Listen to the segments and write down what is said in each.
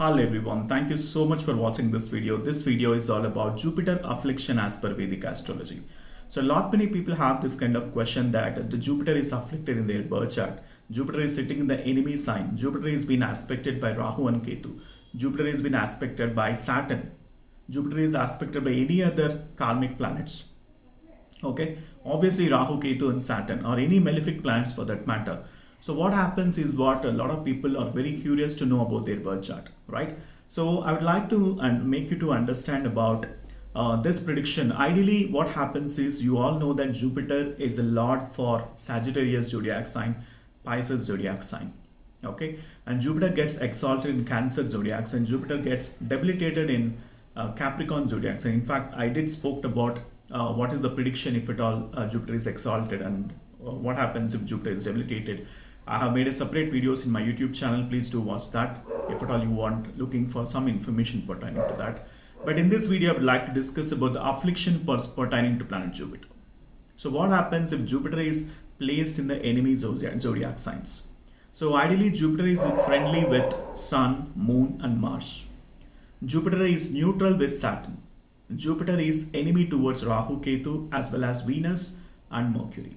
Hello everyone, thank you so much for watching this video. This video is all about Jupiter affliction as per Vedic astrology. So many people have this kind of question that the Jupiter is afflicted in their birth chart. Jupiter is sitting in the enemy sign. Jupiter is being aspected by Rahu and Ketu. Jupiter is being aspected by Saturn. Jupiter is aspected by any other karmic planets. Okay, obviously Rahu, Ketu and Saturn or any malefic planets for that matter. So what happens is what a lot of people are very curious to know about their birth chart, right? So I would like to make you to understand about this prediction. Ideally, what happens is you all know that Jupiter is a lord for Sagittarius zodiac sign, Pisces zodiac sign, okay? And Jupiter gets exalted in Cancer zodiac sign, Jupiter gets debilitated in Capricorn zodiac sign. In fact, I did spoke about what is the prediction if at all Jupiter is exalted and what happens if Jupiter is debilitated. I have made a separate videos in my YouTube channel. Please do watch that if at all you want looking for some information pertaining to that. But in this video, I would like to discuss about the affliction pertaining to planet Jupiter. So what happens if Jupiter is placed in the enemy zodiac signs? So ideally, Jupiter is friendly with Sun, Moon and Mars. Jupiter is neutral with Saturn. Jupiter is enemy towards Rahu, Ketu as well as Venus and Mercury.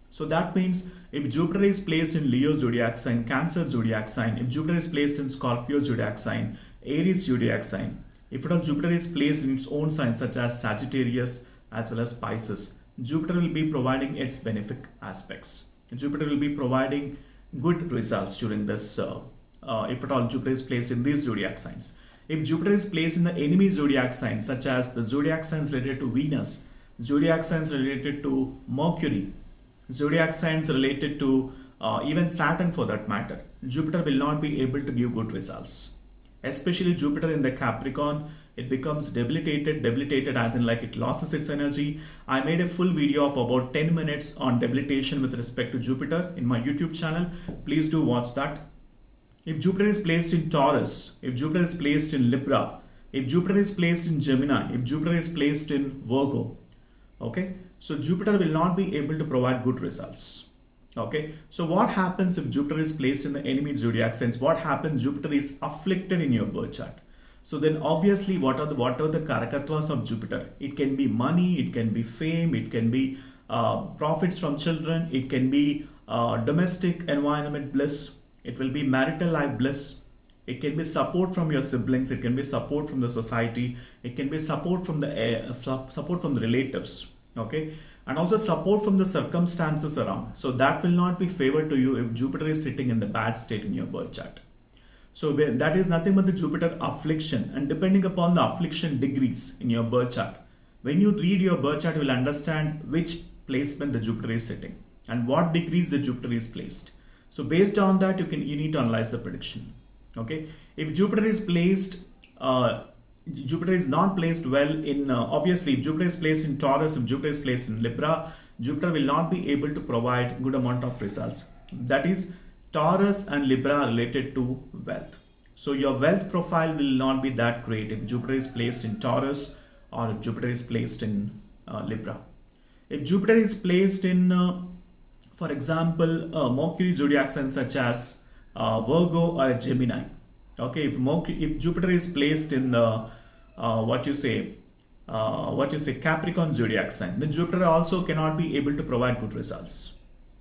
So that means if Jupiter is placed in Leo zodiac sign, Cancer zodiac sign, if Jupiter is placed in Scorpio zodiac sign, Aries zodiac sign, if at all Jupiter is placed in its own sign such as Sagittarius as well as Pisces, Jupiter will be providing its benefic aspects. Jupiter will be providing good results during this if at all Jupiter is placed in these zodiac signs. If Jupiter is placed in the enemy zodiac signs such as the zodiac signs related to Venus, zodiac signs related to Mercury, zodiac signs related to even Saturn for that matter, Jupiter will not be able to give good results. Especially Jupiter in the Capricorn, it becomes debilitated as in like it loses its energy. I made a full video of about 10 minutes on debilitation with respect to Jupiter in my YouTube channel. Please do watch that. If Jupiter is placed in Taurus, if Jupiter is placed in Libra, if Jupiter is placed in Gemini, if Jupiter is placed in Virgo, okay, so Jupiter will not be able to provide good results. Okay, so what happens if Jupiter is placed in the enemy zodiac signs? What happens? Jupiter is afflicted in your birth chart. So then obviously what are the karakattvas of Jupiter? It can be money, it can be fame, it can be profits from children, it can be domestic environment bliss, it will be marital life bliss, it can be support from your siblings, it can be support from the society, it can be support from the relatives, okay, and also support from the circumstances around. So that will not be favored to you if Jupiter is sitting in the bad state in your birth chart. So that is nothing but the Jupiter affliction, and depending upon the affliction degrees in your birth chart, when you read your birth chart, you will understand which placement the Jupiter is sitting and what degrees the Jupiter is placed. So based on that, you need to analyze the prediction. Okay, if Jupiter is placed, Jupiter is not placed well in, obviously if Jupiter is placed in Taurus, if Jupiter is placed in Libra, Jupiter will not be able to provide good amount of results. That is, Taurus and Libra are related to wealth. So your wealth profile will not be that great if Jupiter is placed in Taurus or if Jupiter is placed in Libra. If Jupiter is placed in, for example, Mercury zodiac signs such as Virgo or Gemini. Okay, if Jupiter is placed in the Capricorn zodiac sign, then Jupiter also cannot be able to provide good results.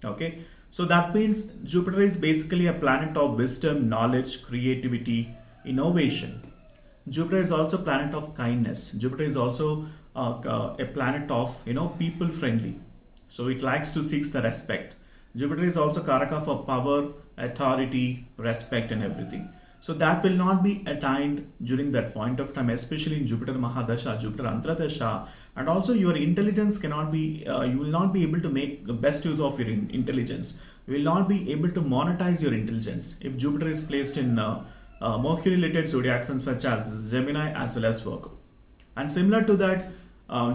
Okay, so that means Jupiter is basically a planet of wisdom, knowledge, creativity, innovation. Jupiter is also a planet of kindness. Jupiter is also a planet of people friendly. So it likes to seek the respect. Jupiter is also Karaka for power, authority, respect and everything. So that will not be attained during that point of time, especially in Jupiter Mahadasha, Jupiter Antradasha, and also your intelligence cannot be, you will not be able to make the best use of your intelligence. You will not be able to monetize your intelligence if Jupiter is placed in Mercury related zodiac signs such as Gemini as well as Virgo. And similar to that,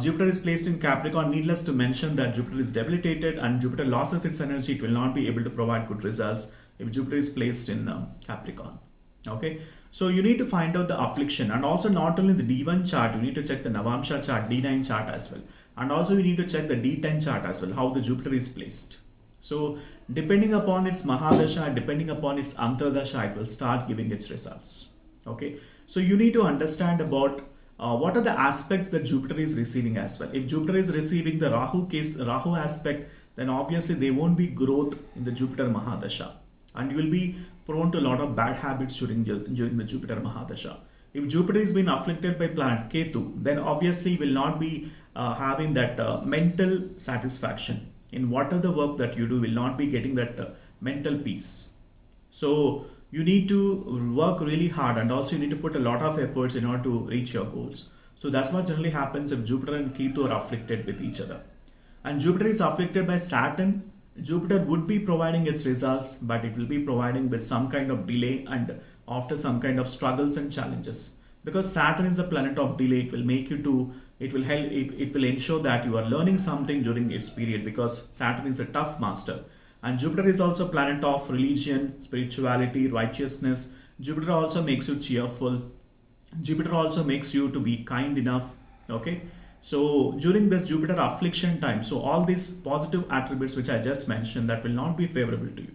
Jupiter is placed in Capricorn. Needless to mention that Jupiter is debilitated and Jupiter loses its energy. It will not be able to provide good results if Jupiter is placed in Capricorn. Okay, so you need to find out the affliction, and also not only the D1 chart, you need to check the Navamsha chart, D9 chart as well, and also you need to check the D10 chart as well, how the Jupiter is placed. So depending upon its Mahadasha, depending upon its Antradasha, it will start giving its results. Okay, so you need to understand about what are the aspects that Jupiter is receiving as well. If Jupiter is receiving the Rahu aspect, then obviously there won't be growth in the Jupiter Mahadasha, and you will be prone to a lot of bad habits during the Jupiter Mahadasha. If Jupiter is being afflicted by planet Ketu, then obviously will not be having that mental satisfaction in whatever the work that you do, will not be getting that mental peace. So you need to work really hard, and also you need to put a lot of efforts in order to reach your goals. So that's what generally happens if Jupiter and Ketu are afflicted with each other. And Jupiter is afflicted by Saturn. Jupiter would be providing its results, but it will be providing with some kind of delay and after some kind of struggles and challenges. Because Saturn is a planet of delay, it will make you to, it will help, it will ensure that you are learning something during its period, because Saturn is a tough master. And Jupiter is also a planet of religion, spirituality, righteousness. Jupiter also makes you cheerful. Jupiter also makes you to be kind enough. Okay. So during this Jupiter affliction time, so all these positive attributes which I just mentioned, that will not be favorable to you.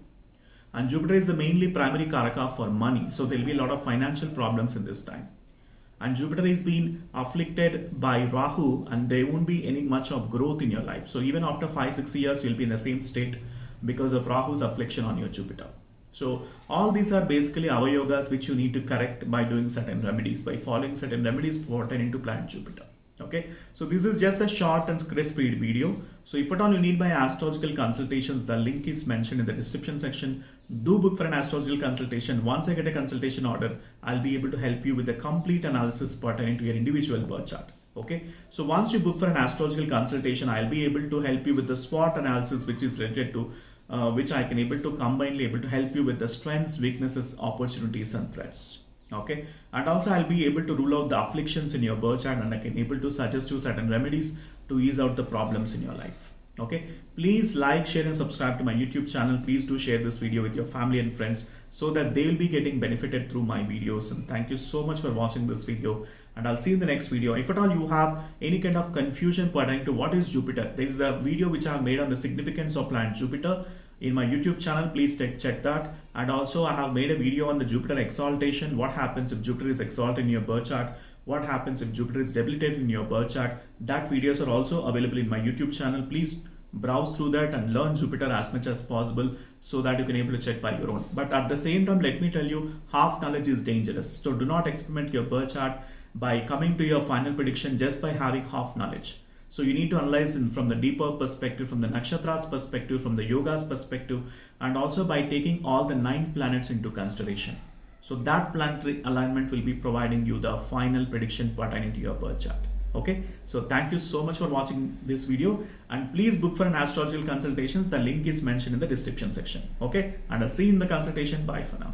And Jupiter is the mainly primary karaka for money. So there will be a lot of financial problems in this time. And Jupiter is being afflicted by Rahu, and there won't be any much of growth in your life. So even after 5-6 years, you'll be in the same state because of Rahu's affliction on your Jupiter. So all these are basically avayogas which you need to correct by doing certain remedies, by following certain remedies pertaining to planet Jupiter. Okay, so this is just a short and crisp video. So if at all you need my astrological consultations, the link is mentioned in the description section. Do book for an astrological consultation. Once I get a consultation order, I'll be able to help you with the complete analysis pertaining to your individual birth chart. Okay, so once you book for an astrological consultation, I'll be able to help you with the SWOT analysis, which is related to which I can able to combinely able to help you with the strengths, weaknesses, opportunities and threats. Okay, and also I'll be able to rule out the afflictions in your birth chart, and I can able to suggest you certain remedies to ease out the problems in your life. Okay, please like, share and subscribe to my YouTube channel. Please do share this video with your family and friends so that they will be getting benefited through my videos. And thank you so much for watching this video, and I'll see you in the next video. If at all you have any kind of confusion pertaining to what is Jupiter, there is a video which I have made on the significance of planet Jupiter in my YouTube channel. Please check that. And also I have made a video on the Jupiter exaltation. What happens if Jupiter is exalted in your birth chart? What happens if Jupiter is debilitated in your birth chart? That videos are also available in my YouTube channel. Please browse through that and learn Jupiter as much as possible so that you can able to check by your own. But at the same time, let me tell you, half knowledge is dangerous. So do not experiment your birth chart by coming to your final prediction just by having half knowledge. So you need to analyze from the deeper perspective, from the nakshatras perspective, from the yoga's perspective, and also by taking all the 9 planets into consideration. So that planetary alignment will be providing you the final prediction pertaining to your birth chart. Okay, so thank you so much for watching this video, and please book for an astrological consultations. The link is mentioned in the description section. Okay, and I'll see you in the consultation. Bye for now.